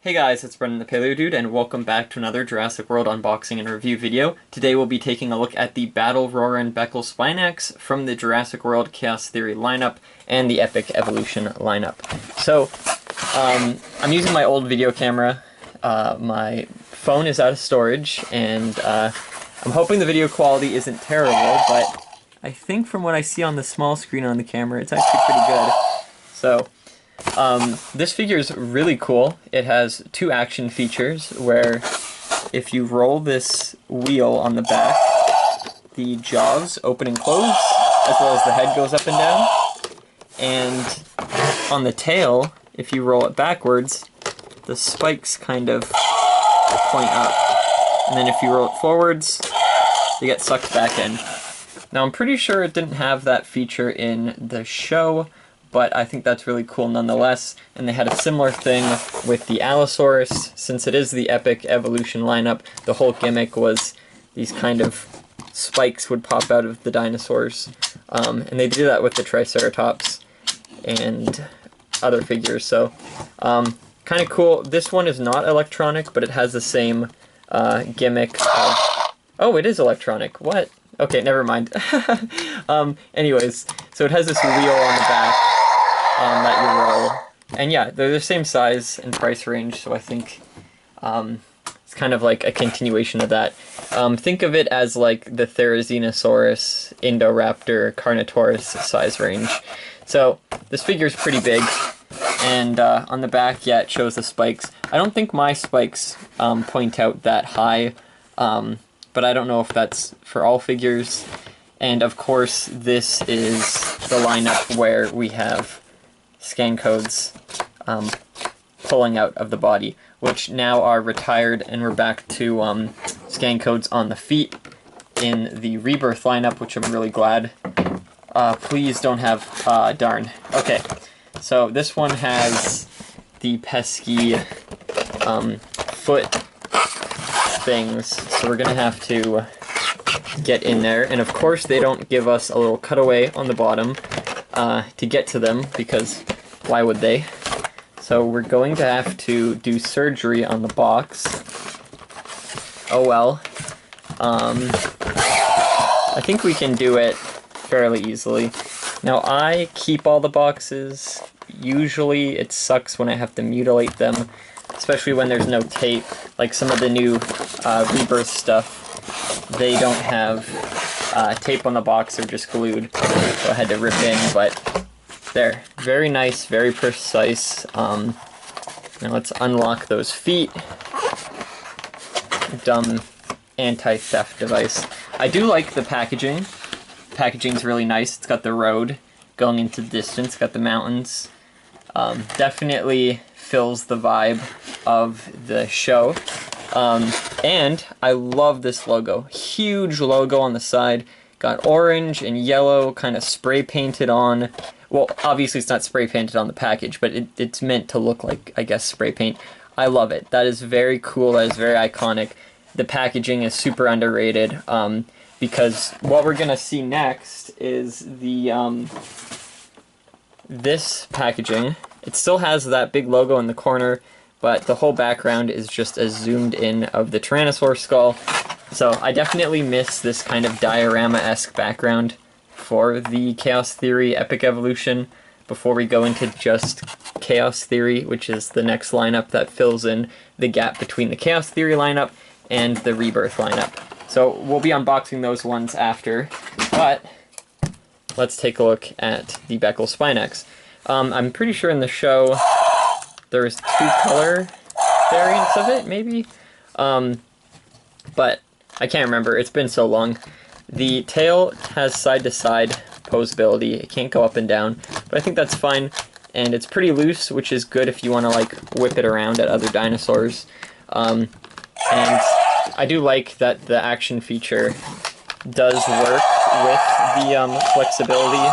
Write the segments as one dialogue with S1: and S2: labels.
S1: Hey guys, it's Brendan the Paleo Dude, and welcome back to another Jurassic World unboxing and review video. Today we'll be taking a look at the Battle Roarin' Beckel Spinax from the Jurassic World Chaos Theory lineup and the Epic Evolution lineup. So, I'm using my old video camera. My phone is out of storage, and I'm hoping the video quality isn't terrible, but I think from what I see on the small screen on the camera, it's actually pretty good. So, this figure is really cool. It has two action features where if you roll this wheel on the back, the jaws open and close, as well as the head goes up and down. And on the tail, if you roll it backwards, the spikes kind of point up. And then if you roll it forwards, they get sucked back in. Now I'm pretty sure it didn't have that feature in the show, but I think that's really cool nonetheless. And they had a similar thing with the Allosaurus. Since it is the Epic Evolution lineup, the whole gimmick was these kind of spikes would pop out of the dinosaurs. And they did that with the Triceratops and other figures, so kind of cool. This one is not electronic, but it has the same gimmick of... Oh, it is electronic. What? Okay, never mind. Anyways, so it has this wheel on the back that you roll. And yeah, they're the same size and price range, so I think it's kind of like a continuation of that. Think of it as like the Therizinosaurus, Indoraptor, Carnotaurus size range. So this figure is pretty big. And on the back, yeah, it shows the spikes. I don't think my spikes point out that high, but I don't know if that's for all figures. And of course, this is the lineup where we have scan codes pulling out of the body, which now are retired, and we're back to scan codes on the feet in the Rebirth lineup, which I'm really glad. Please don't have... darn. Okay, so this one has the pesky foot things, so we're gonna have to get in there. And of course they don't give us a little cutaway on the bottom to get to them, because why would they? So we're going to have to do surgery on the box. Oh well. I think we can do it fairly easily. Now I keep all the boxes. Usually it sucks when I have to mutilate them, especially when there's no tape. Like some of the new Rebirth stuff, they don't have tape on the box, they're just glued, so I had to rip in, but there. Very nice, very precise. Now let's unlock those feet. Dumb anti-theft device. I do like the packaging. Packaging's really nice. It's got the road going into the distance, got the mountains. Definitely fills the vibe of the show. And I love this logo. Huge logo on the side. Got orange and yellow kind of spray painted on. Well, obviously it's not spray painted on the package, but it's meant to look like, I guess, spray paint. I love it. That is very cool. That is very iconic. The packaging is super underrated, because what we're going to see next is the this packaging. It still has that big logo in the corner, but the whole background is just a zoomed in of the Tyrannosaur skull. So I definitely miss this kind of diorama-esque background for the Chaos Theory Epic Evolution before we go into just Chaos Theory, which is the next lineup that fills in the gap between the Chaos Theory lineup and the Rebirth lineup. So we'll be unboxing those ones after, but let's take a look at the Beckel Spinax. I'm pretty sure in the show there's two color variants of it, maybe? But I can't remember, it's been so long. The tail has side-to-side posability, it can't go up and down, but I think that's fine. And it's pretty loose, which is good if you want to like whip it around at other dinosaurs. And I do like that the action feature does work with the flexibility.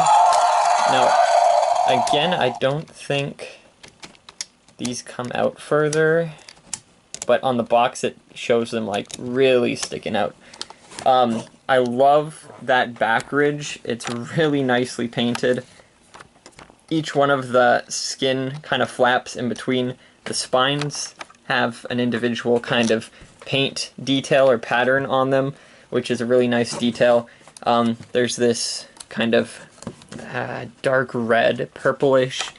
S1: Now, again, I don't think these come out further, but on the box it shows them like really sticking out. I love that back ridge. It's really nicely painted. Each one of the skin kind of flaps in between the spines have an individual kind of paint detail or pattern on them, which is a really nice detail. There's this kind of dark red, purplish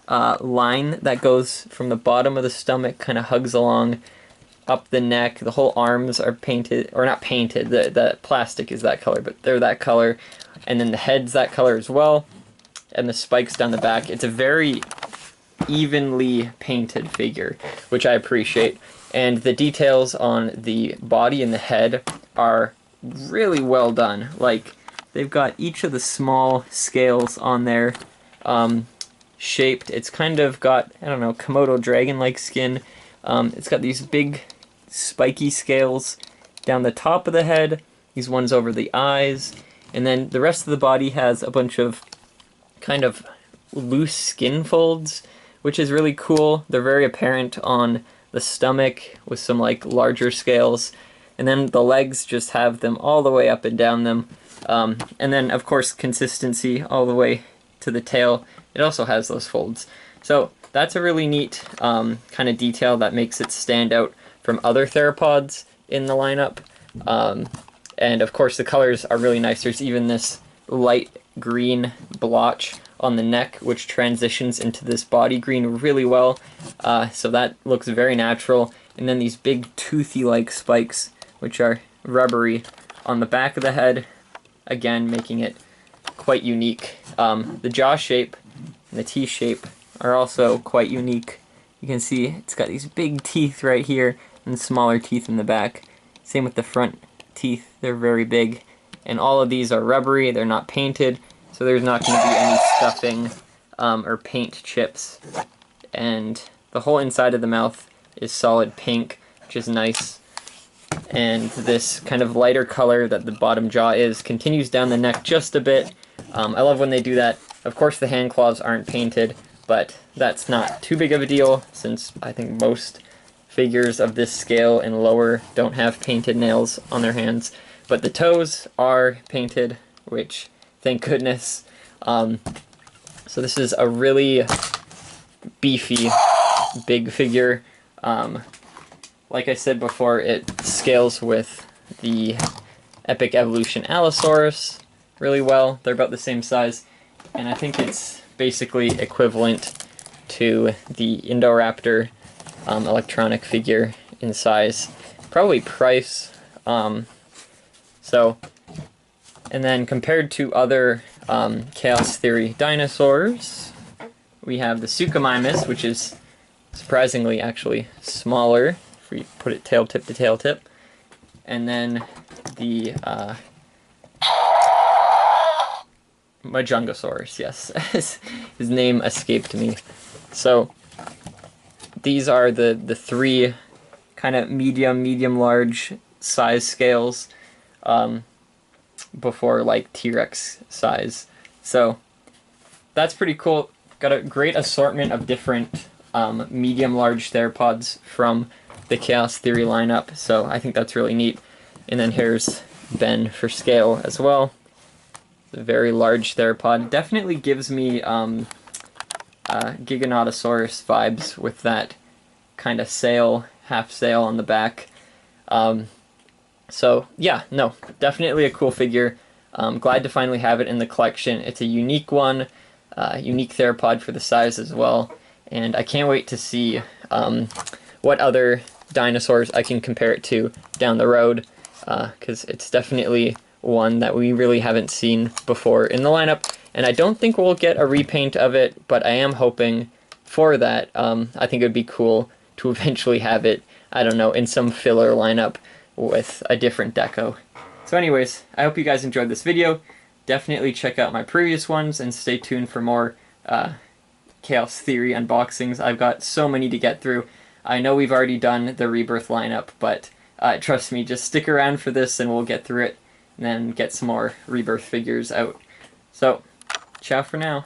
S1: line that goes from the bottom of the stomach, kind of hugs along up the neck. The whole arms are painted, or not painted, the plastic is that color, but they're that color. And then the head's that color as well. And the spikes down the back. It's a very evenly painted figure, which I appreciate. And the details on the body and the head are really well done. Like, they've got each of the small scales on there shaped. It's kind of got, I don't know, Komodo dragon-like skin. It's got these big spiky scales down the top of the head, these ones over the eyes, and then the rest of the body has a bunch of kind of loose skin folds, which is really cool. They're very apparent on the stomach with some like larger scales, and then the legs just have them all the way up and down them, and then of course consistency all the way to the tail. It also has those folds. So that's a really neat kind of detail that makes it stand out from other theropods in the lineup. And of course the colors are really nice. There's even this light green blotch on the neck, which transitions into this body green really well. So that looks very natural. And then these big toothy-like spikes, which are rubbery on the back of the head, again making it quite unique. The jaw shape and the teeth shape are also quite unique. You can see it's got these big teeth right here and smaller teeth in the back. Same with the front teeth, they're very big. And all of these are rubbery, they're not painted, so there's not going to be any stuffing or paint chips. And the whole inside of the mouth is solid pink, which is nice. And this kind of lighter color that the bottom jaw is continues down the neck just a bit. I love when they do that. Of course the hand claws aren't painted, but that's not too big of a deal, since I think most figures of this scale and lower don't have painted nails on their hands. But the toes are painted, which, thank goodness. So this is a really beefy, big figure. Like I said before, it scales with the Epic Evolution Allosaurus really well. They're about the same size, and I think it's basically equivalent to the Indoraptor electronic figure in size. Probably price. And then compared to other Chaos Theory dinosaurs, we have the Suchomimus, which is surprisingly actually smaller if we put it tail tip to tail tip. And then the Majungasaurus, yes. His name escaped me. So these are the three kind of medium-large size scales before like T-Rex size. So that's pretty cool. Got a great assortment of different medium-large theropods from the Chaos Theory lineup, so I think that's really neat. And then here's Ben for scale as well. It's a very large theropod. Definitely gives me giganotosaurus vibes with that kind of sail, half sail on the back. So yeah, no, definitely a cool figure. Glad to finally have it in the collection. It's a unique one, unique theropod for the size as well, and I can't wait to see what other dinosaurs I can compare it to down the road, because it's definitely one that we really haven't seen before in the lineup, and I don't think we'll get a repaint of it, but I am hoping for that. I think it would be cool to eventually have it, I don't know, in some filler lineup with a different deco. So anyways, I hope you guys enjoyed this video. Definitely check out my previous ones and stay tuned for more Chaos Theory unboxings. I've got so many to get through. I know we've already done the Rebirth lineup, but trust me, just stick around for this and we'll get through it and then get some more Rebirth figures out. So, ciao for now.